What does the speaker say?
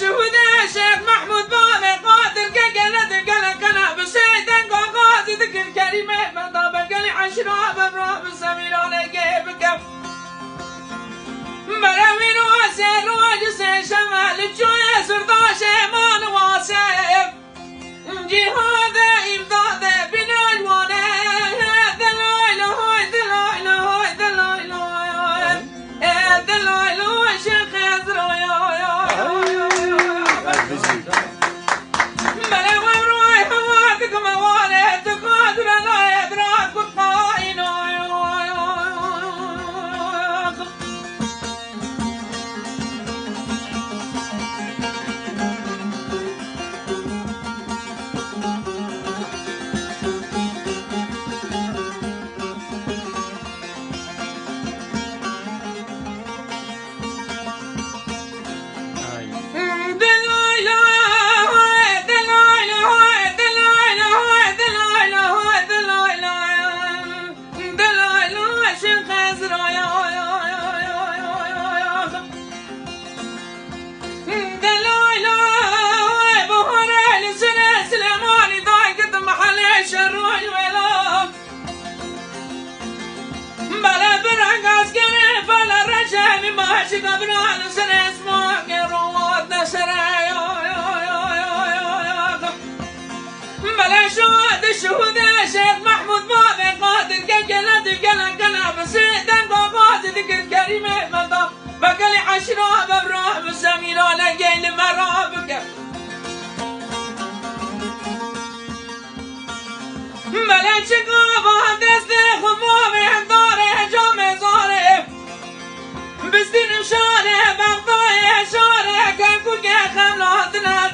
شهود شيخ محمود باب قادر كقلد قلقنا بسيدن قاضي ذكر كلمة من طابق العشرة بالراب السمير على كيفك مراوين واسر واجس شمال الجوية سرداش امان واسف جهاد امداد بن الوانه دلائل هاي دلائل هاي دلائل هاي دلائل هاي شيخ يزرع مراوين روي هواتك موالد تقادر لا يدراك القائن قبران سنة اسمه رواد نسرة بلا شهود الشهود شيخ محمود باب قادر قلد قلقنا بسيدن قاضي ذكر كلمة مضى بقى لي عشرة ببراه بسمير على قيل مرابك بلا شقابة دستي خمومي داري جامي زاري بستين مشاري بغضاي شاري كان كوكي خملاتنا